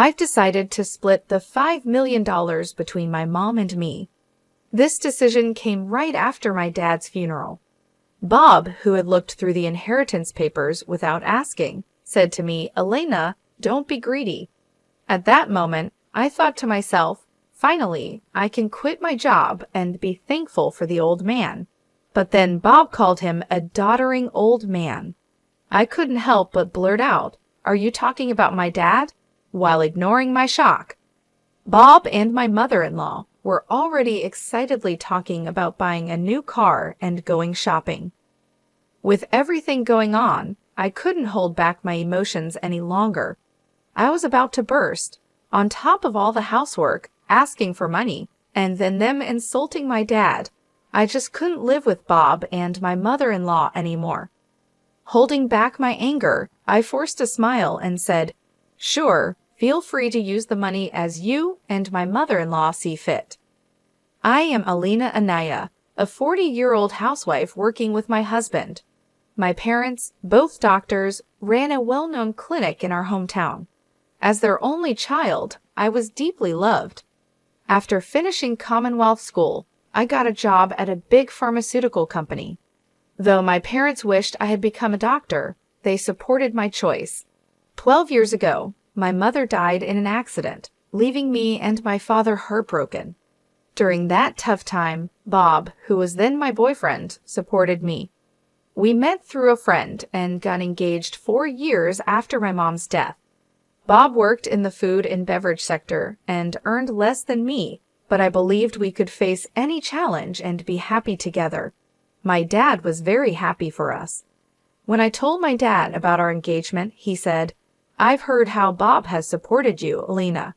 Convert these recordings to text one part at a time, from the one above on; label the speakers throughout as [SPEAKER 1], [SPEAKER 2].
[SPEAKER 1] I've decided to split the $5 million between my mom and me. This decision came right after my dad's funeral. Bob, who had looked through the inheritance papers without asking, said to me, "Elena, don't be greedy." At that moment, I thought to myself, finally, I can quit my job and be thankful for the old man. But then Bob called him a doddering old man. I couldn't help but blurt out, "Are you talking about my dad?" while ignoring my shock. Bob and my mother-in-law were already excitedly talking about buying a new car and going shopping. With everything going on, I couldn't hold back my emotions any longer. I was about to burst, on top of all the housework, asking for money, and then them insulting my dad. I just couldn't live with Bob and my mother-in-law anymore. Holding back my anger, I forced a smile and said, "Sure, feel free to use the money as you and my mother-in-law see fit." I am Elena Anaya, a 40-year-old housewife working with my husband. My parents, both doctors, ran a well-known clinic in our hometown. As their only child, I was deeply loved. After finishing Commonwealth School, I got a job at a big pharmaceutical company. Though my parents wished I had become a doctor, they supported my choice. 12 years ago, my mother died in an accident, leaving me and my father heartbroken. During that tough time, Bob, who was then my boyfriend, supported me. We met through a friend and got engaged 4 years after my mom's death. Bob worked in the food and beverage sector and earned less than me, but I believed we could face any challenge and be happy together. My dad was very happy for us. When I told my dad about our engagement, he said, "I've heard how Bob has supported you, Elena.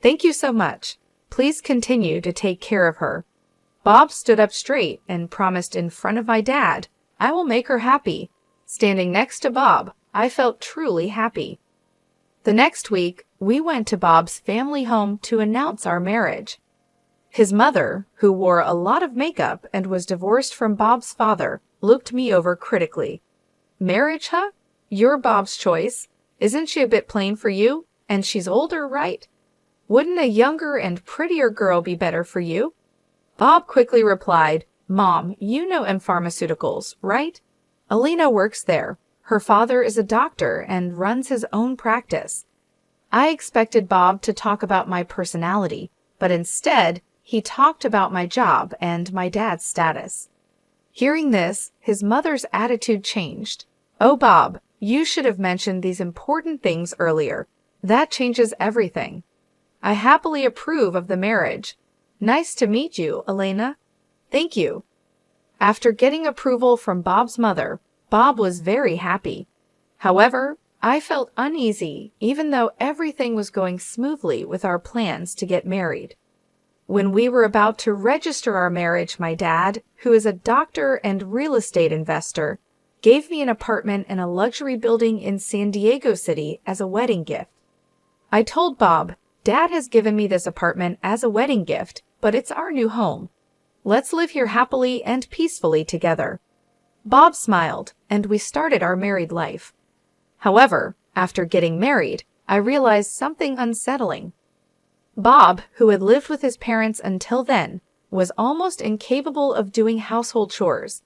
[SPEAKER 1] Thank you so much. Please continue to take care of her." Bob stood up straight and promised in front of my dad, "I will make her happy." Standing next to Bob, I felt truly happy. The next week, we went to Bob's family home to announce our marriage. His mother, who wore a lot of makeup and was divorced from Bob's father, looked me over critically. "Marriage, huh? You're Bob's choice. Isn't she a bit plain for you? And she's older, right? Wouldn't a younger and prettier girl be better for you?" Bob quickly replied, "Mom, you know M Pharmaceuticals, right? Elena works there. Her father is a doctor and runs his own practice." I expected Bob to talk about my personality, but instead, he talked about my job and my dad's status. Hearing this, his mother's attitude changed. "Oh, Bob, you should have mentioned these important things earlier. That changes everything. I happily approve of the marriage. Nice to meet you, Elena." "Thank you." After getting approval from Bob's mother, Bob was very happy. However, I felt uneasy even though everything was going smoothly with our plans to get married. When we were about to register our marriage, my dad, who is a doctor and real estate investor, gave me an apartment in a luxury building in San Diego City as a wedding gift. I told Bob, "Dad has given me this apartment as a wedding gift, but it's our new home. Let's live here happily and peacefully together." Bob smiled, and we started our married life. However, after getting married, I realized something unsettling. Bob, who had lived with his parents until then, was almost incapable of doing household chores.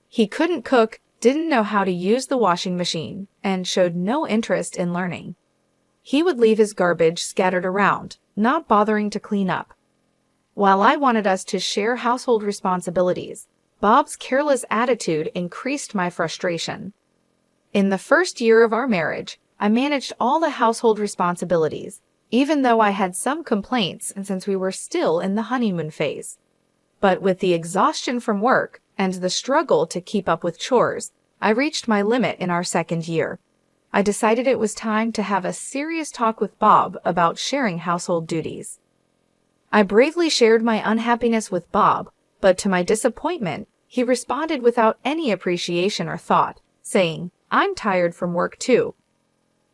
[SPEAKER 1] He couldn't cook, didn't know how to use the washing machine, and showed no interest in learning. He would leave his garbage scattered around, not bothering to clean up. While I wanted us to share household responsibilities, Bob's careless attitude increased my frustration. In the first year of our marriage, I managed all the household responsibilities, even though I had some complaints and since we were still in the honeymoon phase. But with the exhaustion from work and the struggle to keep up with chores, I reached my limit in our second year. I decided it was time to have a serious talk with Bob about sharing household duties. I bravely shared my unhappiness with Bob, but to my disappointment, he responded without any appreciation or thought, saying, "I'm tired from work too.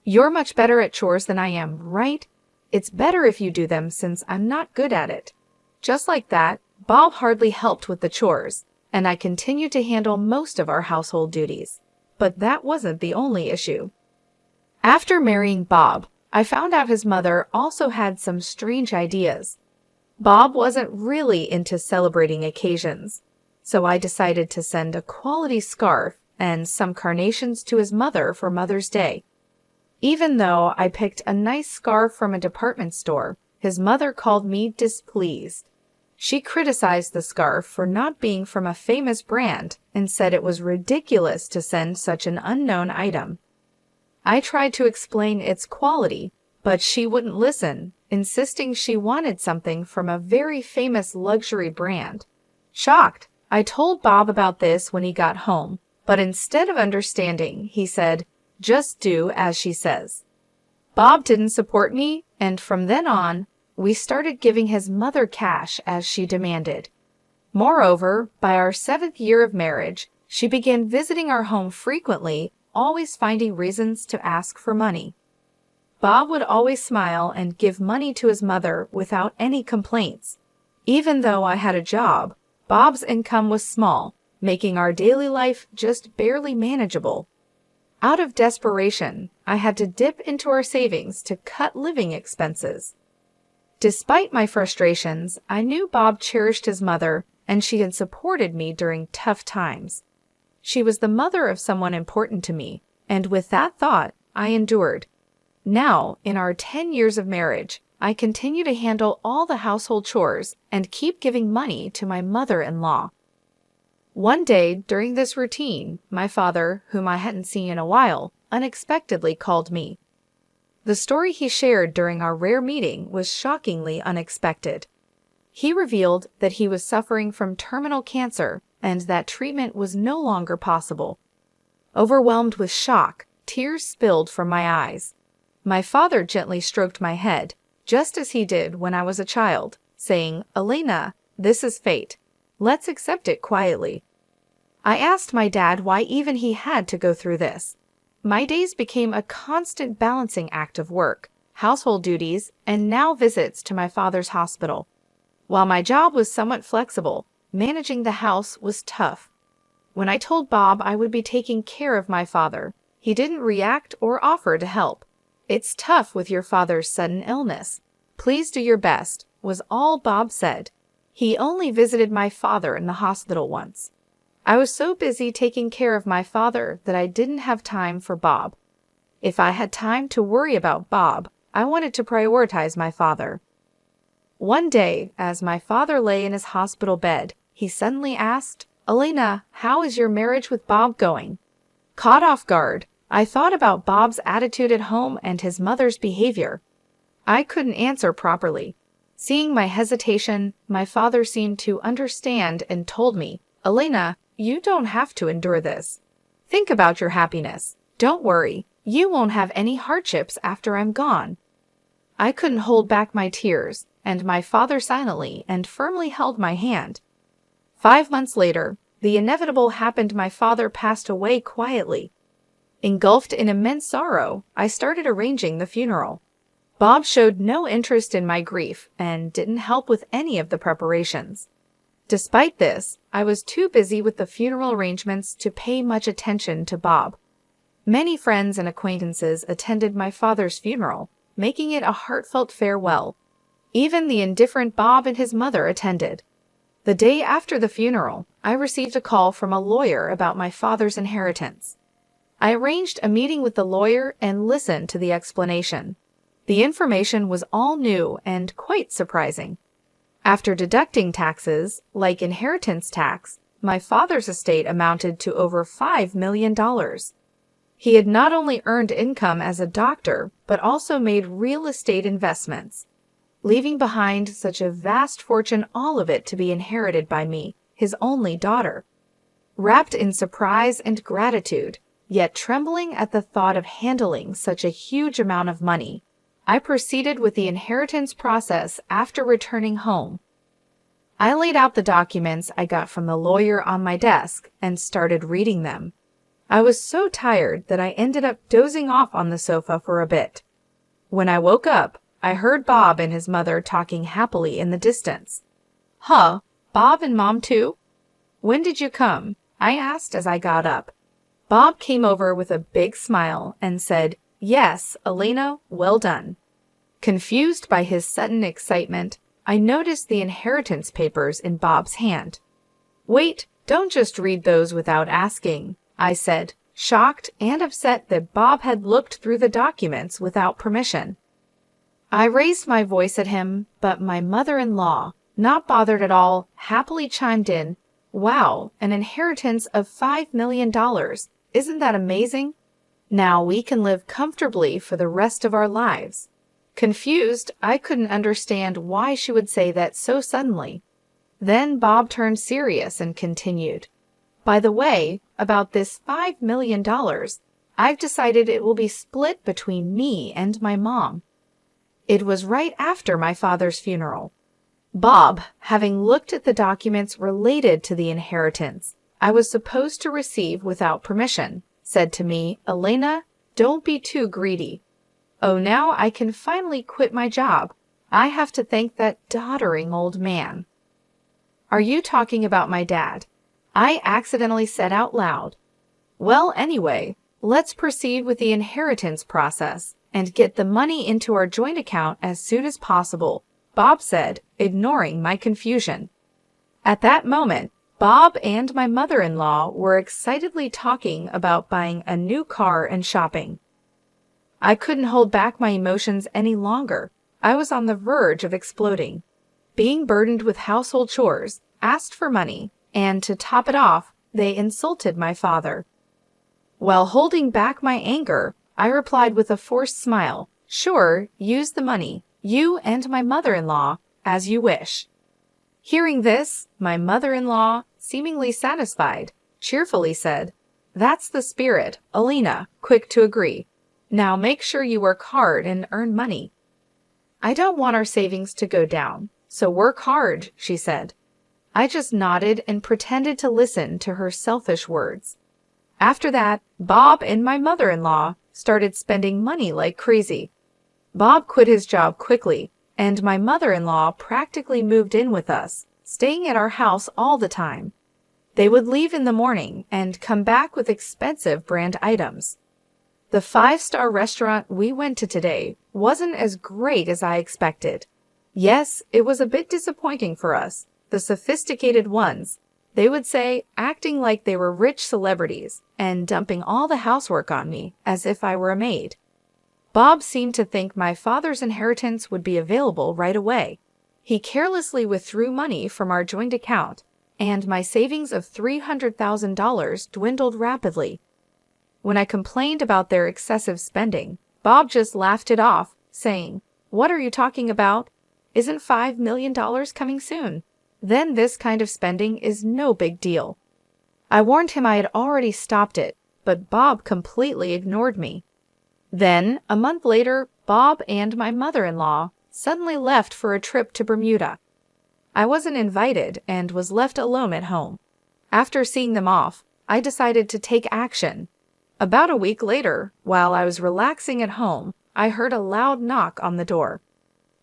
[SPEAKER 1] You're much better at chores than I am, right? It's better if you do them since I'm not good at it." Just like that, Bob hardly helped with the chores, and I continued to handle most of our household duties. But that wasn't the only issue. After marrying Bob, I found out his mother also had some strange ideas. Bob wasn't really into celebrating occasions, so I decided to send a quality scarf and some carnations to his mother for Mother's Day. Even though I picked a nice scarf from a department store, his mother called me displeased. She criticized the scarf for not being from a famous brand and said it was ridiculous to send such an unknown item. I tried to explain its quality, but she wouldn't listen, insisting she wanted something from a very famous luxury brand. Shocked, I told Bob about this when he got home, but instead of understanding, he said, "Just do as she says." Bob didn't support me, and from then on, we started giving his mother cash as she demanded. Moreover, by our 7th year of marriage, she began visiting our home frequently, always finding reasons to ask for money. Bob would always smile and give money to his mother without any complaints. Even though I had a job, Bob's income was small, making our daily life just barely manageable. Out of desperation, I had to dip into our savings to cut living expenses. Despite my frustrations, I knew Bob cherished his mother and she had supported me during tough times. She was the mother of someone important to me, and with that thought, I endured. Now, in our 10 years of marriage, I continue to handle all the household chores and keep giving money to my mother-in-law. One day, during this routine, my father, whom I hadn't seen in a while, unexpectedly called me. The story he shared during our rare meeting was shockingly unexpected. He revealed that he was suffering from terminal cancer and that treatment was no longer possible. Overwhelmed with shock, tears spilled from my eyes. My father gently stroked my head, just as he did when I was a child, saying, "Elena, this is fate. Let's accept it quietly." I asked my dad why even he had to go through this. My days became a constant balancing act of work, household duties, and now visits to my father's hospital. While my job was somewhat flexible, managing the house was tough. When I told Bob I would be taking care of my father, he didn't react or offer to help. "It's tough with your father's sudden illness. Please do your best," was all Bob said. He only visited my father in the hospital once. I was so busy taking care of my father that I didn't have time for Bob. If I had time to worry about Bob, I wanted to prioritize my father. One day, as my father lay in his hospital bed, he suddenly asked, "Elena, how is your marriage with Bob going?" Caught off guard, I thought about Bob's attitude at home and his mother's behavior. I couldn't answer properly. Seeing my hesitation, my father seemed to understand and told me, "Elena, you don't have to endure this. Think about your happiness. Don't worry, you won't have any hardships after I'm gone." I couldn't hold back my tears, and my father silently and firmly held my hand. 5 months later, the inevitable happened. My father passed away quietly. Engulfed in immense sorrow, I started arranging the funeral. Bob showed no interest in my grief and didn't help with any of the preparations. Despite this, I was too busy with the funeral arrangements to pay much attention to Bob. Many friends and acquaintances attended my father's funeral, making it a heartfelt farewell. Even the indifferent Bob and his mother attended. The day after the funeral, I received a call from a lawyer about my father's inheritance. I arranged a meeting with the lawyer and listened to the explanation. The information was all new and quite surprising. After deducting taxes, like inheritance tax, my father's estate amounted to over $5 million. He had not only earned income as a doctor, but also made real estate investments, leaving behind such a vast fortune, all of it to be inherited by me, his only daughter. Wrapped in surprise and gratitude, yet trembling at the thought of handling such a huge amount of money, I proceeded with the inheritance process after returning home. I laid out the documents I got from the lawyer on my desk and started reading them. I was so tired that I ended up dozing off on the sofa for a bit. When I woke up, I heard Bob and his mother talking happily in the distance. "Huh, Bob and Mom too? When did you come?" I asked as I got up. Bob came over with a big smile and said, Yes, Elena, well done. Confused by his sudden excitement, I noticed the inheritance papers in Bob's hand. Wait, don't just read those without asking, I said, shocked and upset that Bob had looked through the documents without permission. I raised my voice at him, but my mother-in-law, not bothered at all, happily chimed in, "Wow, an inheritance of $5 million. Isn't that amazing? Now we can live comfortably for the rest of our lives." Confused, I couldn't understand why she would say that so suddenly. Then Bob turned serious and continued, "By the way, about this $5 million, I've decided it will be split between me and my mom." It was right after my father's funeral. Bob, having looked at the documents related to the inheritance I was supposed to receive without permission, said to me, "Elena, don't be too greedy." Oh, now I can finally quit my job. I have to thank that doddering old man. "Are you talking about my dad?" I accidentally said out loud. "Well, anyway, let's proceed with the inheritance process and get the money into our joint account as soon as possible," Bob said, ignoring my confusion. At that moment, Bob and my mother-in-law were excitedly talking about buying a new car and shopping. I couldn't hold back my emotions any longer. I was on the verge of exploding. Being burdened with household chores, asked for money, and to top it off, they insulted my father. While holding back my anger, I replied with a forced smile, "Sure, use the money, you and my mother-in-law, as you wish." Hearing this, my mother-in-law, seemingly satisfied, cheerfully said, "That's the spirit, Elena, quick to agree. Now make sure you work hard and earn money." "I don't want our savings to go down, so work hard," she said. I just nodded and pretended to listen to her selfish words. After that, Bob and my mother-in-law started spending money like crazy. Bob quit his job quickly, and my mother-in-law practically moved in with us, staying at our house all the time. They would leave in the morning and come back with expensive brand items. The 5-star restaurant we went to today wasn't as great as I expected. Yes, it was a bit disappointing for us, the sophisticated ones, they would say, acting like they were rich celebrities and dumping all the housework on me as if I were a maid. Bob seemed to think my father's inheritance would be available right away. He carelessly withdrew money from our joint account, and my savings of $300,000 dwindled rapidly. When I complained about their excessive spending, Bob just laughed it off, saying, "What are you talking about? Isn't $5 million coming soon? Then this kind of spending is no big deal." I warned him I had already stopped it, but Bob completely ignored me. Then, a month later, Bob and my mother-in-law suddenly left for a trip to Bermuda. I wasn't invited and was left alone at home. After seeing them off, I decided to take action. About a week later, while I was relaxing at home, I heard a loud knock on the door.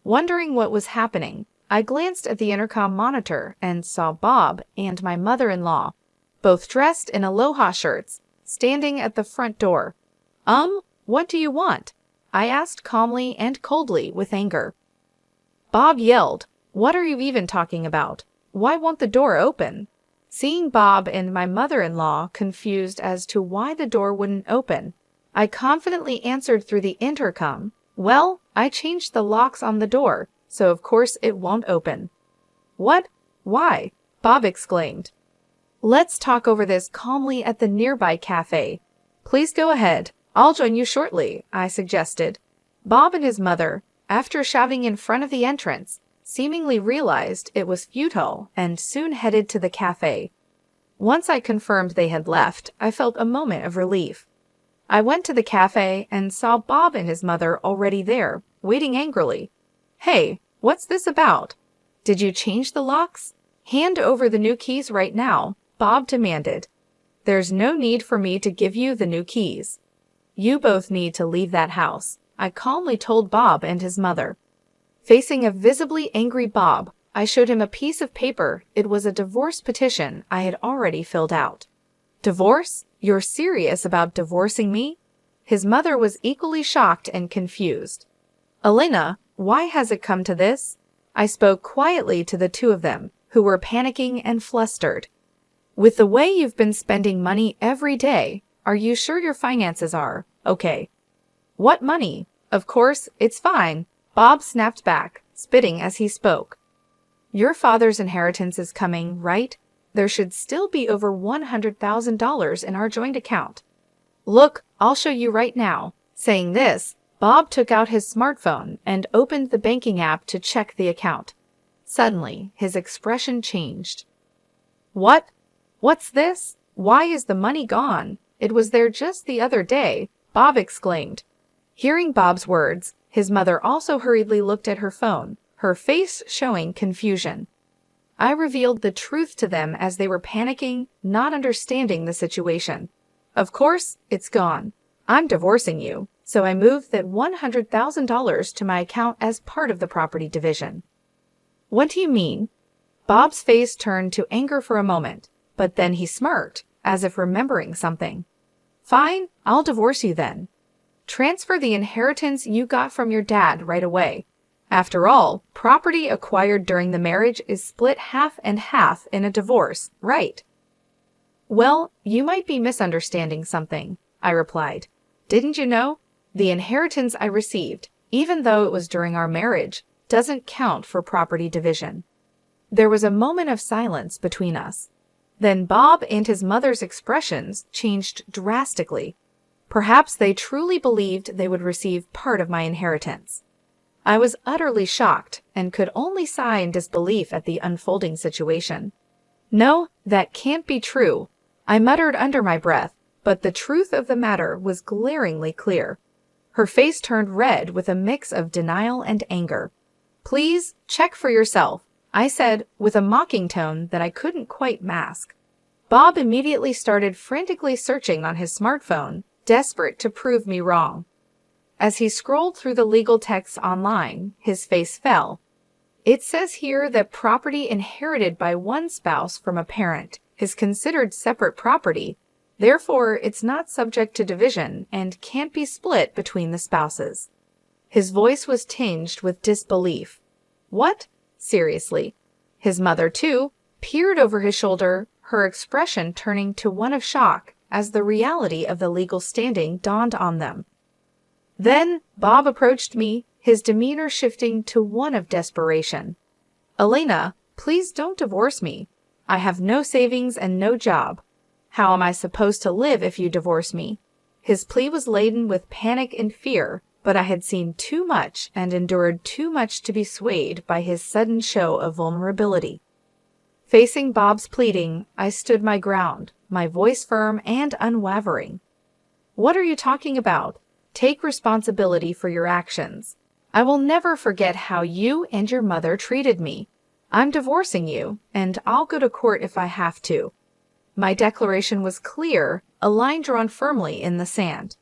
[SPEAKER 1] Wondering what was happening, I glanced at the intercom monitor and saw Bob and my mother-in-law, both dressed in aloha shirts, standing at the front door. What do you want?" I asked calmly and coldly with anger. Bob yelled, "What are you even talking about? Why won't the door open?" Seeing Bob and my mother-in-law confused as to why the door wouldn't open, I confidently answered through the intercom, "Well, I changed the locks on the door, so of course it won't open." "What? Why?" Bob exclaimed. "Let's talk over this calmly at the nearby cafe." "Please go ahead. I'll join you shortly," I suggested. Bob and his mother, after shouting in front of the entrance, seemingly realized it was futile and soon headed to the cafe. Once I confirmed they had left, I felt a moment of relief. I went to the cafe and saw Bob and his mother already there, waiting angrily. "Hey, what's this about? Did you change the locks? Hand over the new keys right now," Bob demanded. "There's no need for me to give you the new keys. You both need to leave that house," I calmly told Bob and his mother. Facing a visibly angry Bob, I showed him a piece of paper. It was a divorce petition I had already filled out. "Divorce? You're serious about divorcing me?" His mother was equally shocked and confused. Elena, why has it come to this? I spoke quietly to the two of them, who were panicking and flustered. With the way you've been spending money every day, are you sure your finances are okay? What money? Of course, it's fine, Bob snapped back, spitting as he spoke. Your father's inheritance is coming, right? There should still be over $100,000 in our joint account. Look, I'll show you right now. Saying this, Bob took out his smartphone and opened the banking app to check the account. Suddenly, his expression changed. What? What's this? Why is the money gone? It was there just the other day, Bob exclaimed. Hearing Bob's words, his mother also hurriedly looked at her phone, her face showing confusion. I revealed the truth to them as they were panicking, not understanding the situation. Of course, it's gone. I'm divorcing you, so I moved that $100,000 to my account as part of the property division. What do you mean? Bob's face turned to anger for a moment, but then he smirked, as if remembering something. Fine, I'll divorce you then. Transfer the inheritance you got from your dad right away. After all, property acquired during the marriage is split half and half in a divorce, right? Well, you might be misunderstanding something, I replied. Didn't you know? The inheritance I received, even though it was during our marriage, doesn't count for property division. There was a moment of silence between us. Then Bob and his mother's expressions changed drastically. Perhaps they truly believed they would receive part of my inheritance. I was utterly shocked and could only sigh in disbelief at the unfolding situation. No, that can't be true, I muttered under my breath, but the truth of the matter was glaringly clear. Her face turned red with a mix of denial and anger. Please, check for yourself, I said with a mocking tone that I couldn't quite mask. Bob immediately started frantically searching on his smartphone, desperate to prove me wrong. As he scrolled through the legal texts online, his face fell. It says here that property inherited by one spouse from a parent is considered separate property, therefore it's not subject to division and can't be split between the spouses. His voice was tinged with disbelief. What? Seriously? His mother, too, peered over his shoulder, her expression turning to one of shock as the reality of the legal standing dawned on them. Then Bob approached me, his demeanor shifting to one of desperation. Elena, please don't divorce me. I have no savings and no job. How am I supposed to live if you divorce me? His plea was laden with panic and fear, but I had seen too much and endured too much to be swayed by his sudden show of vulnerability. Facing Bob's pleading, I stood my ground, my voice firm and unwavering. What are you talking about? Take responsibility for your actions. I will never forget how you and your mother treated me. I'm divorcing you, and I'll go to court if I have to. My declaration was clear, a line drawn firmly in the sand.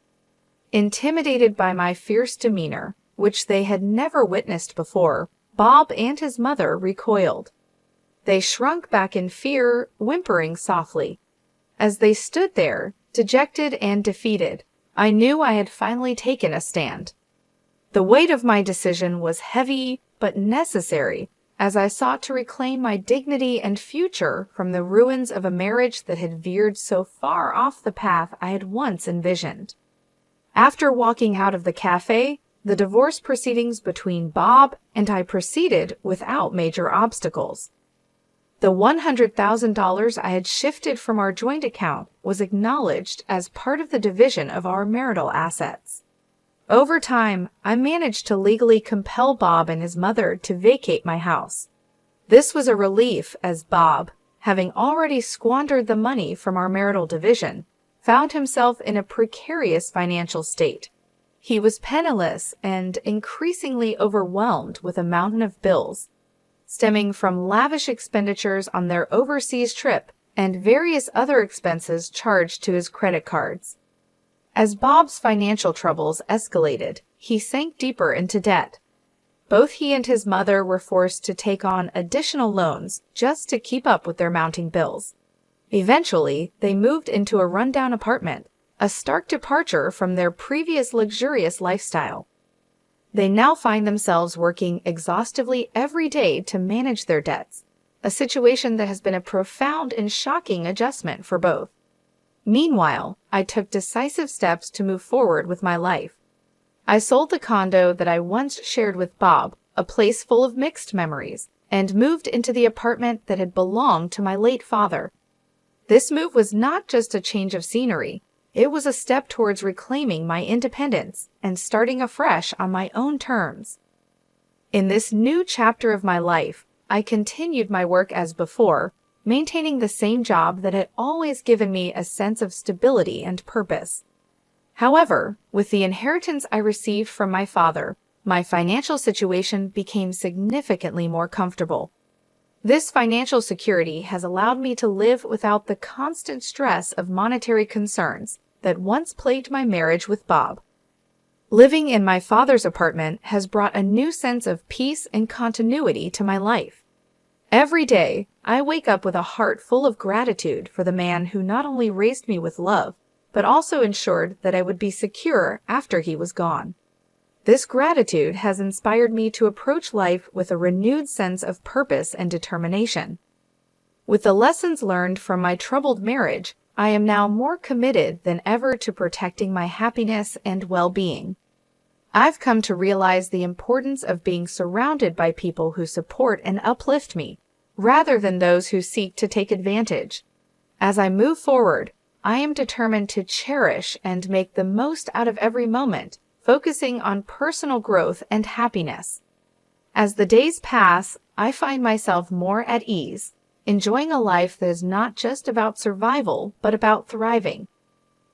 [SPEAKER 1] Intimidated by my fierce demeanor, which they had never witnessed before, Bob and his mother recoiled. They shrunk back in fear, whimpering softly. As they stood there, dejected and defeated, I knew I had finally taken a stand. The weight of my decision was heavy but necessary as I sought to reclaim my dignity and future from the ruins of a marriage that had veered so far off the path I had once envisioned. After walking out of the cafe, the divorce proceedings between Bob and I proceeded without major obstacles. The $100,000 I had shifted from our joint account was acknowledged as part of the division of our marital assets. Over time, I managed to legally compel Bob and his mother to vacate my house. This was a relief as Bob, having already squandered the money from our marital division, found himself in a precarious financial state. He was penniless and increasingly overwhelmed with a mountain of bills, stemming from lavish expenditures on their overseas trip and various other expenses charged to his credit cards. As Bob's financial troubles escalated, he sank deeper into debt. Both he and his mother were forced to take on additional loans just to keep up with their mounting bills. Eventually, they moved into a rundown apartment, a stark departure from their previous luxurious lifestyle. They now find themselves working exhaustively every day to manage their debts, a situation that has been a profound and shocking adjustment for both. Meanwhile, I took decisive steps to move forward with my life. I sold the condo that I once shared with Bob, a place full of mixed memories, and moved into the apartment that had belonged to my late father. This move was not just a change of scenery, it was a step towards reclaiming my independence and starting afresh on my own terms. In this new chapter of my life, I continued my work as before, maintaining the same job that had always given me a sense of stability and purpose. However, with the inheritance I received from my father, my financial situation became significantly more comfortable. This financial security has allowed me to live without the constant stress of monetary concerns that once plagued my marriage with Bob. Living in my father's apartment has brought a new sense of peace and continuity to my life. Every day, I wake up with a heart full of gratitude for the man who not only raised me with love, but also ensured that I would be secure after he was gone. This gratitude has inspired me to approach life with a renewed sense of purpose and determination. With the lessons learned from my troubled marriage, I am now more committed than ever to protecting my happiness and well-being. I've come to realize the importance of being surrounded by people who support and uplift me, rather than those who seek to take advantage. As I move forward, I am determined to cherish and make the most out of every moment, focusing on personal growth and happiness. As the days pass, I find myself more at ease, enjoying a life that is not just about survival, but about thriving.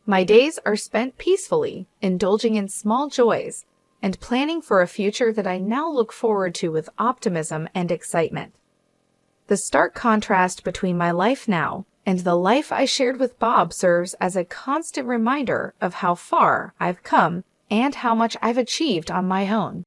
[SPEAKER 1] My days are spent peacefully, indulging in small joys, and planning for a future that I now look forward to with optimism and excitement. The stark contrast between my life now and the life I shared with Bob serves as a constant reminder of how far I've come and how much I've achieved on my own.